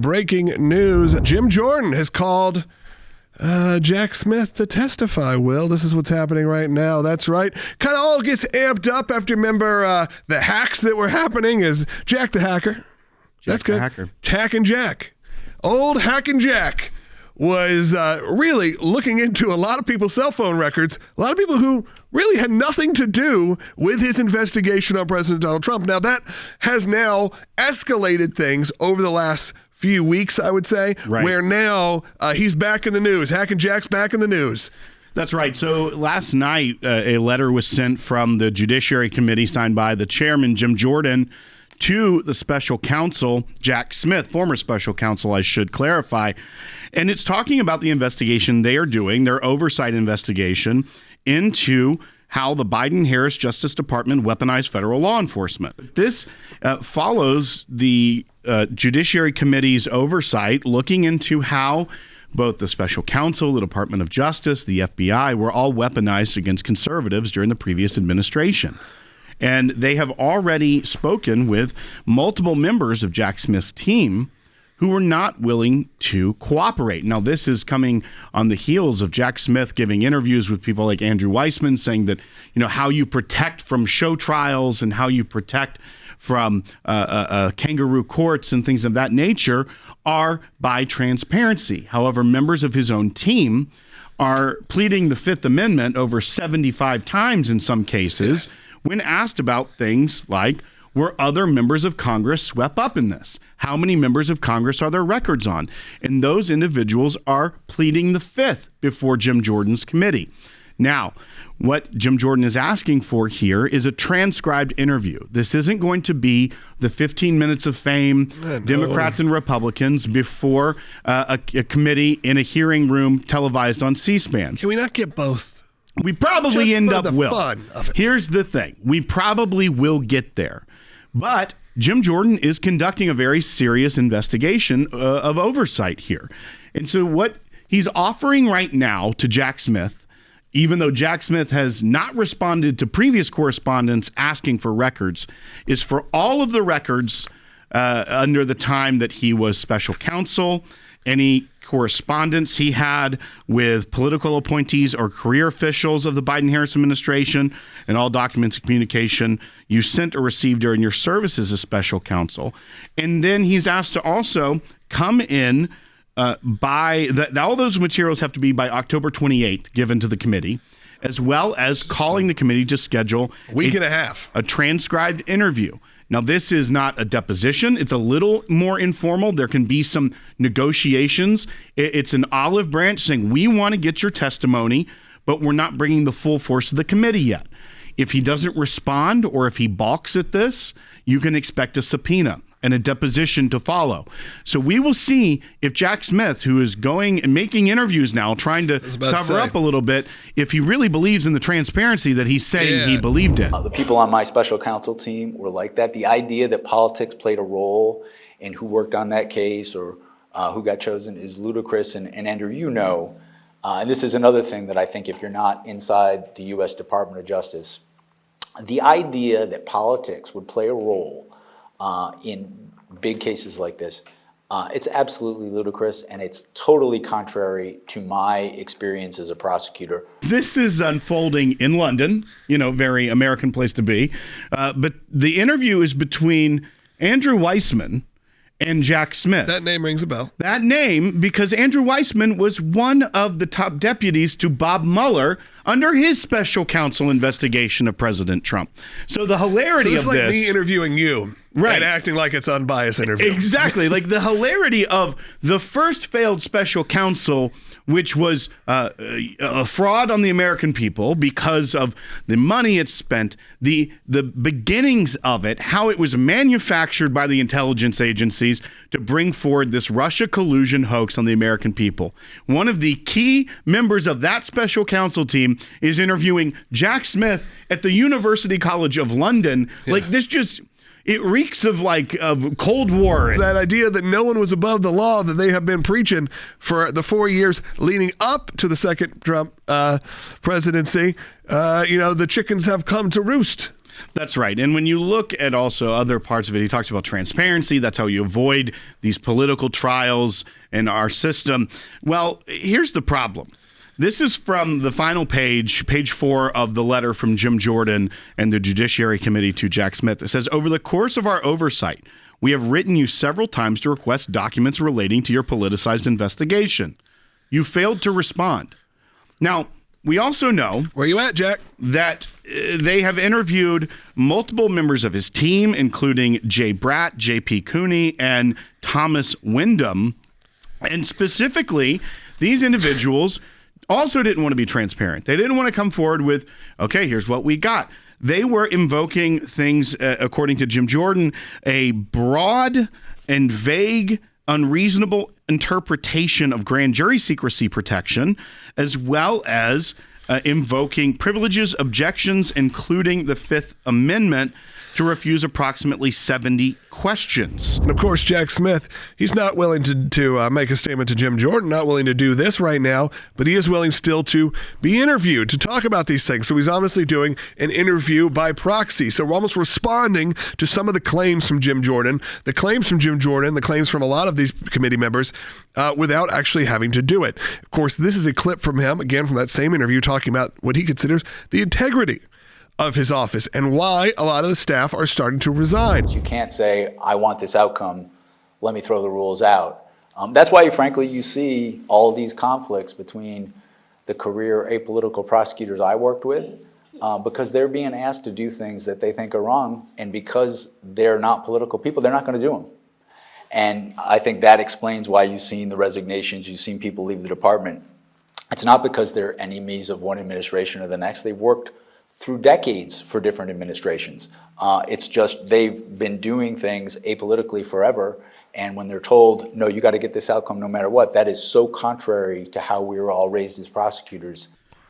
breaking news. Jim Jordan has called Jack Smith to testify, Will. This is what's happening right now. That's right. Kind of all gets amped up after, remember, the hacks that were happening is Jack the Hacker. That's good. Hacker. Hacking Jack. Old Hacking Jack was really looking into a lot of people's cell phone records, a lot of people who really had nothing to do with his investigation on President Donald Trump. Now, that has now escalated things over the last few weeks, I would say, right, where now he's back in the news. Hacking Jack's back in the news. That's right. So last night, a letter was sent from the Judiciary Committee signed by the chairman, Jim Jordan, to the special counsel, Jack Smith, former special counsel, I should clarify. And it's talking about the investigation they are doing, their oversight investigation into how the Biden-Harris Justice Department weaponized federal law enforcement. This follows the Judiciary Committee's oversight looking into how both the special counsel, the Department of Justice, the FBI were all weaponized against conservatives during the previous administration. And they have already spoken with multiple members of Jack Smith's team who were not willing to cooperate. Now, this is coming on the heels of Jack Smith giving interviews with people like Andrew Weissman saying that, you know, how you protect from show trials and how you protect from kangaroo courts and things of that nature are by transparency. However, members of his own team are pleading the Fifth Amendment over 75 times in some cases when asked about things like, were other members of Congress swept up in this? How many members of Congress are there records on? And those individuals are pleading the Fifth before Jim Jordan's committee. Now, what Jim Jordan is asking for here is a transcribed interview. This isn't going to be the 15 minutes of fame, Democrats and Republicans before a committee in a hearing room televised on C-SPAN. Can we not get both? We probably Just end for up the will. fun of it. Here's the thing. We probably will get there. But Jim Jordan is conducting a very serious investigation of oversight here. And so what he's offering right now to Jack Smith, even though Jack Smith has not responded to previous correspondence asking for records, is for all of the records under the time that he was special counsel, any correspondence he had with political appointees or career officials of the Biden-Harris administration, and all documents and communication you sent or received during your service as a special counsel. And then he's asked to also come in all those materials have to be by October 28th given to the committee, as well as calling the committee to schedule a week and a half, a transcribed interview. Now, this is not a deposition. It's a little more informal. There can be some negotiations. It's an olive branch saying, we want to get your testimony, but we're not bringing the full force of the committee yet. If he doesn't respond or if he balks at this, you can expect a subpoena and a deposition to follow. So we will see if Jack Smith, who is going and making interviews now, trying to cover up a little bit, if he really believes in the transparency that he's saying he believed in. The people on my special counsel team were like that. The idea that politics played a role in who worked on that case or who got chosen is ludicrous. And Andrew, you know, and this is another thing that I think if you're not inside the U.S. Department of Justice, the idea that politics would play a role in big cases like this, it's absolutely ludicrous, and it's totally contrary to my experience as a prosecutor. This is unfolding in London, very American place to be. But the interview is between Andrew Weissman and Jack Smith. That name rings a bell. That name, because Andrew Weissman was one of the top deputies to Bob Mueller under his special counsel investigation of President Trump. So the hilarity of like this... me interviewing you, right, and acting like it's unbiased interview. Exactly. Like the hilarity of the first failed special counsel, which was a fraud on the American people because of the money it spent, the beginnings of it, how it was manufactured by the intelligence agencies to bring forward this Russia collusion hoax on the American people. One of the key members of that special counsel team is interviewing Jack Smith at the University College of London. Yeah. Like this just... It reeks of Cold War. That idea that no one was above the law that they have been preaching for the 4 years leading up to the second Trump presidency. The chickens have come to roost. That's right. And when you look at also other parts of it, he talks about transparency. That's how you avoid these political trials in our system. Well, here's the problem. This is from the final page 4 of the letter from Jim Jordan and the Judiciary Committee to Jack Smith. It says, over the course of our oversight, we have written you several times to request documents relating to your politicized investigation. You failed to respond. Now, we also know... Where you at, Jack? ...that they have interviewed multiple members of his team, including Jay Bratt, J.P. Cooney, and Thomas Wyndham. And specifically, these individuals also didn't want to be transparent. They didn't want to come forward with, okay, here's what we got. They were invoking things, according to Jim Jordan, a broad and vague, unreasonable interpretation of grand jury secrecy protection, as well as invoking privileges, objections, including the Fifth Amendment, to refuse approximately 70 questions. And of course, Jack Smith, he's not willing to make a statement to Jim Jordan, not willing to do this right now, but he is willing still to be interviewed, to talk about these things. So he's honestly doing an interview by proxy. So we're almost responding to some of the claims from Jim Jordan, the claims from a lot of these committee members, without actually having to do it. Of course, this is a clip from him, again, from that same interview, talking about what he considers the integrity of his office and why a lot of the staff are starting to resign. You can't say, I want this outcome, let me throw the rules out. That's why, frankly, you see all these conflicts between the career apolitical prosecutors I worked with, because they're being asked to do things that they think are wrong, and because they're not political people, they're not going to do them. And I think that explains why you've seen the resignations, you've seen people leave the department. It's not because they're enemies of one administration or the next. They've worked through decades for different administrations. It's just they've been doing things apolitically forever, and when they're told, no, you got to get this outcome no matter what, that is so contrary to how we were all raised as prosecutors.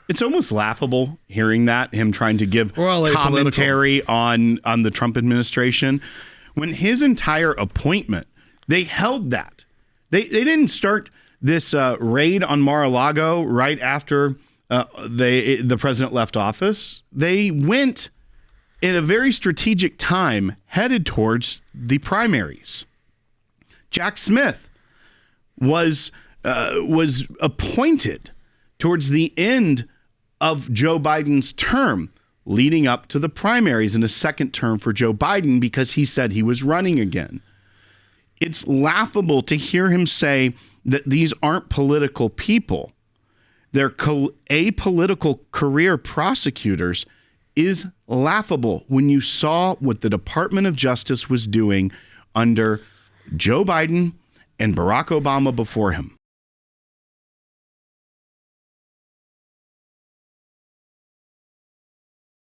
It's almost laughable hearing that, him trying to give commentary on the Trump administration, when his entire appointment, they held that. They didn't start this raid on Mar-a-Lago right after the president left office. They went in a very strategic time headed towards the primaries. Jack Smith was appointed towards the end of Joe Biden's term, leading up to the primaries in a second term for Joe Biden, because he said he was running again. It's laughable to hear him say that these aren't political people. They're apolitical career prosecutors is laughable when you saw what the Department of Justice was doing under Joe Biden and Barack Obama before him.